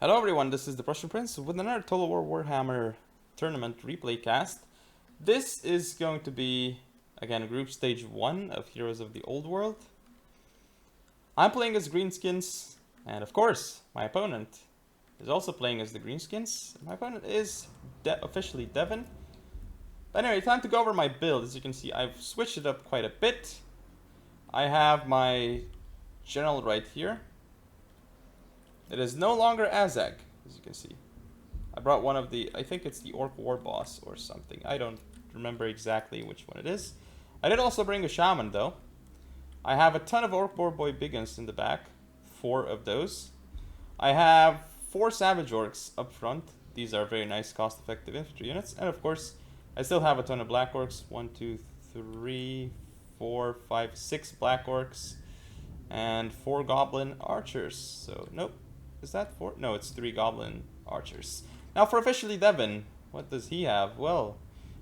Hello everyone, this is the Prussian Prince with another Total War Warhammer tournament replay cast. This is going to be, again, Group Stage 1 of Heroes of the Old World. I'm playing as Greenskins, and of course, my opponent is also playing as the Greenskins. My opponent is officially Devin. But anyway, time to go over my build. As you can see, I've switched it up quite a bit. I have my general right here. It is no longer Azag, as you can see. I brought one of the, I think it's the Orc War Boss or something. I don't remember exactly which one it is. I did also bring a Shaman though. I have a ton of Orc War Boy Biggins in the back. 4 of those. I have 4 Savage Orcs up front. These are very nice cost-effective infantry units. And of course, I still have a ton of Black Orcs. 1, 2, 3, 4, 5, 6 Black Orcs. And 4 Goblin Archers. So, nope. Is that 4? No, it's 3 Goblin Archers. Now for OfficiallyDevin, what does he have? Well,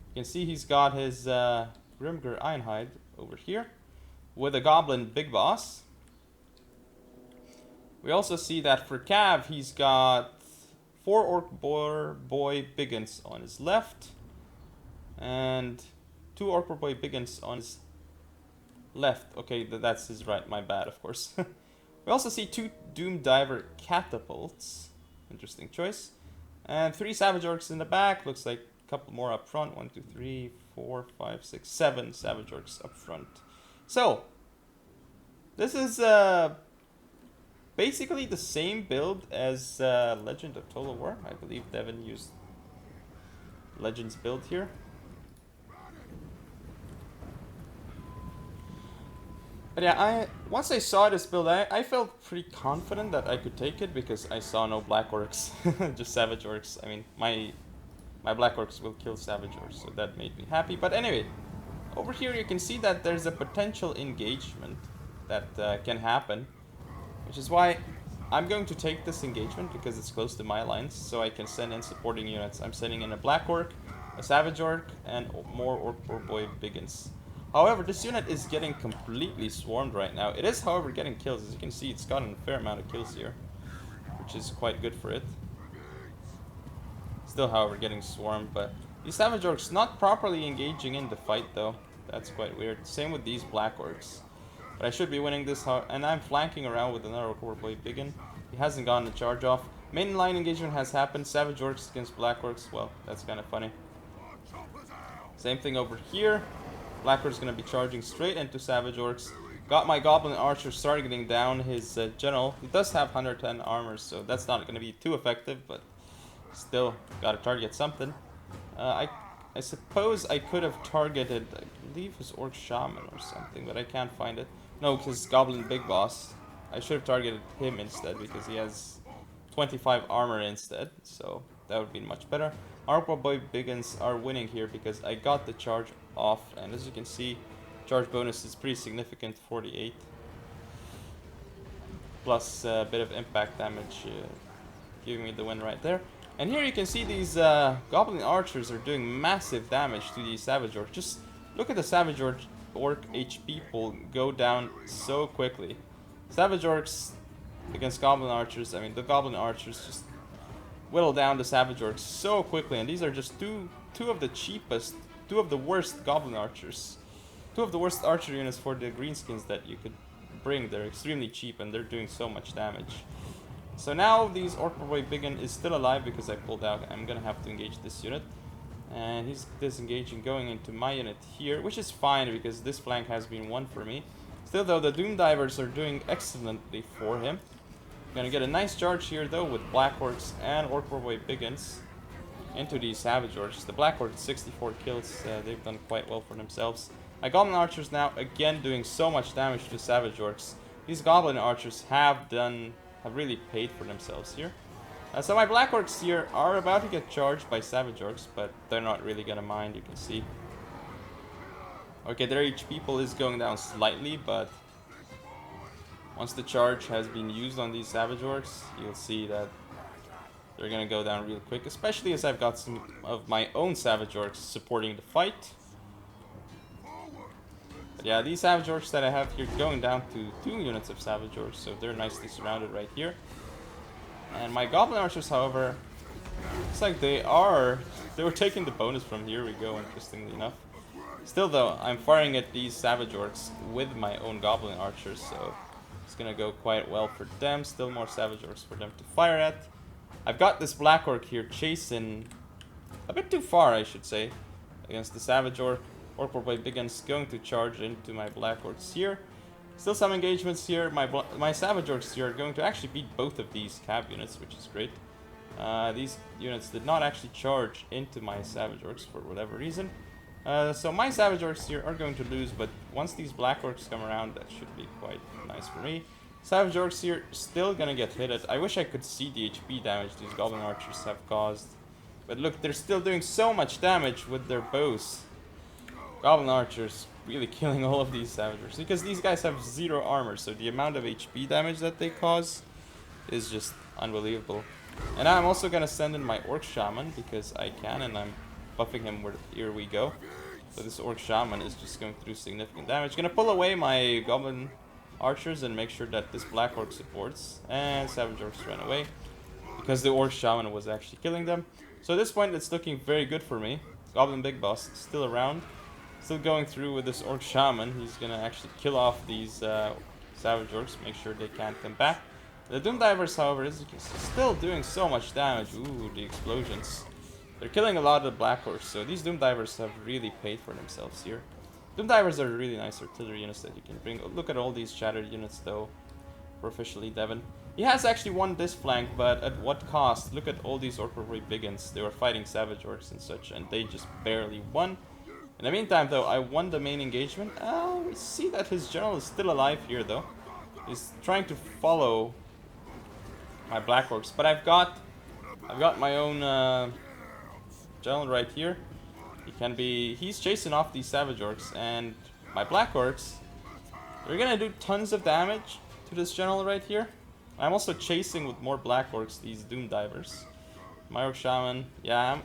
you can see he's got his Grimgr Ironhide over here with a Goblin Big Boss. We also see that for Cav, he's got 4 Orc Boy Biggins on his left and 2 Orc Boy Biggins on his left. Okay, that's his right, my bad, of course. We also see 2 Doom Diver Catapults. Interesting choice. And 3 Savage Orcs in the back. Looks like a couple more up front. 1, 2, 3, 4, 5, 6, 7 Savage Orcs up front. So, this is basically the same build as Legend of Total War. I believe Devin used Legend's build here. But yeah, once I saw this build, I felt pretty confident that I could take it because I saw no Black Orcs, just Savage Orcs. I mean, my Black Orcs will kill Savage Orcs, so that made me happy. But anyway, over here you can see that there's a potential engagement that can happen, which is why I'm going to take this engagement because it's close to my lines, so I can send in supporting units. I'm sending in a Black Orc, a Savage Orc, and more Orc Boy Biggins. However, this unit is getting completely swarmed right now. It is, however, getting kills. As you can see, it's gotten a fair amount of kills here, which is quite good for it. Still, however, getting swarmed, but these Savage Orcs not properly engaging in the fight, though. That's quite weird. Same with these Black Orcs. But I should be winning this, and I'm flanking around with another Orc Boy Biggin. He hasn't gotten the charge off. Main line engagement has happened. Savage Orcs against Black Orcs. Well, that's kind of funny. Same thing over here. Black Orc's going to be charging straight into Savage Orcs. Got my Goblin Archers targeting down his general. He does have 110 armor, so that's not going to be too effective, but still got to target something. I suppose I could have targeted, I believe his Orc Shaman or something, but I can't find it. No, his Goblin Big Boss. I should have targeted him instead because he has 25 armor instead, so that would be much better. Orc Boy Biggins are winning here because I got the charge off, and as you can see, charge bonus is pretty significant, 48, plus a bit of impact damage, giving me the win right there. And here you can see these Goblin Archers are doing massive damage to these Savage Orcs. Just look at the Savage Orc HP pool go down so quickly. Savage Orcs against Goblin Archers, I mean, the Goblin Archers just whittle down the Savage Orcs so quickly, and these are just two of the cheapest, 2 of the worst Goblin Archers. 2 of the worst archer units for the Greenskins that you could bring. They're extremely cheap and they're doing so much damage. So now these Orc Boy Biggin is still alive because I pulled out. I'm gonna have to engage this unit. And he's disengaging, going into my unit here, which is fine because this flank has been won for me. Still though, the Doom Divers are doing excellently for him. Gonna get a nice charge here though with Black Orcs and Orc Boy Biggins into these Savage Orcs. The Black Orcs, 64 kills, they've done quite well for themselves. My Goblin Archers now again doing so much damage to Savage Orcs. These Goblin Archers have really paid for themselves here. So my Black Orcs here are about to get charged by Savage Orcs, but they're not really gonna mind, you can see. Okay, their HP pool is going down slightly, but once the charge has been used on these Savage Orcs, you'll see that they're gonna go down real quick, especially as I've got some of my own Savage Orcs supporting the fight. But yeah, these Savage Orcs that I have here going down to 2 units of Savage Orcs, so they're nicely surrounded right here. And my Goblin Archers, however, looks like they were taking the bonus from here we go, interestingly enough. Still though, I'm firing at these Savage Orcs with my own Goblin Archers, so it's gonna go quite well for them. Still more Savage Orcs for them to fire at. I've got this Black Orc here chasing a bit too far, I should say, against the Savage Orc. Orc Boy begins going to charge into my Black Orcs here. Still some engagements here. My Savage Orcs here are going to actually beat both of these Cav units, which is great. These units did not actually charge into my Savage Orcs for whatever reason. So my Savage Orcs here are going to lose, but once these Black Orcs come around, that should be quite nice for me. Savage Orcs here still gonna get hit at. I wish I could see the HP damage these Goblin Archers have caused. But look, they're still doing so much damage with their bows. Goblin Archers really killing all of these Savage Orcs, because these guys have 0 armor, so the amount of HP damage that they cause is just unbelievable. And I'm also gonna send in my Orc Shaman, because I can, and I'm buffing him where here we go. So this Orc Shaman is just going to do significant damage. Gonna pull away my Goblin Archers and make sure that this Black Orc supports. And Savage Orcs ran away, because the Orc Shaman was actually killing them. So at this point it's looking very good for me. Goblin Big Boss still around. Still going through with this Orc Shaman. He's gonna actually kill off these Savage Orcs, make sure they can't come back. The Doom Divers, however, is still doing so much damage. Ooh, the explosions. They're killing a lot of the Black Orcs, so these Doom Divers have really paid for themselves here. Doom Divers are really nice artillery units that you can bring. Look at all these shattered units, though, for OfficiallyDevin. He has actually won this flank, but at what cost? Look at all these Orc Biggins. They were fighting Savage Orcs and such, and they just barely won. In the meantime, though, I won the main engagement. We see that his general is still alive here, though. He's trying to follow my Black Orcs, but I've got my own general right here. He's chasing off these Savage Orcs, and my Black Orcs, they're gonna do tons of damage to this general right here. I'm also chasing with more Black Orcs these Doom Divers. My Orc Shaman, yeah,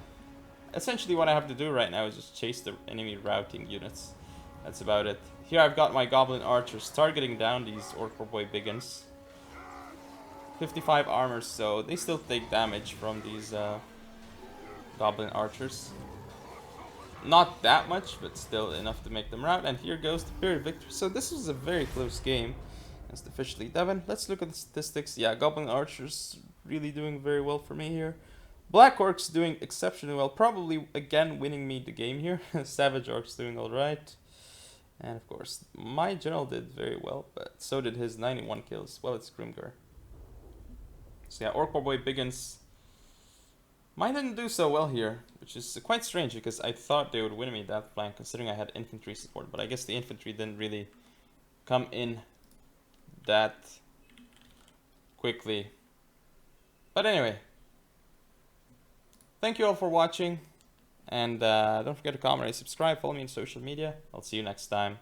essentially what I have to do right now is just chase the enemy routing units. That's about it. Here I've got my Goblin Archers targeting down these Orc Boy Biggins. 55 armor, so they still take damage from these Goblin Archers. Not that much, but still enough to make them rout. And here goes the period victory. So this was a very close game against OfficiallyDevin. Let's look at the statistics. Yeah, Goblin Archers really doing very well for me here. Black Orcs doing exceptionally well. Probably, again, winning me the game here. Savage Orcs doing alright. And, of course, my general did very well, but so did his 91 kills. Well, it's Grimgar. So, yeah, Orc Boy Biggins. Mine didn't do so well here, which is quite strange, because I thought they would win me that flank, considering I had infantry support. But I guess the infantry didn't really come in that quickly. But anyway. Thank you all for watching, and don't forget to comment, rate, subscribe, follow me on social media. I'll see you next time.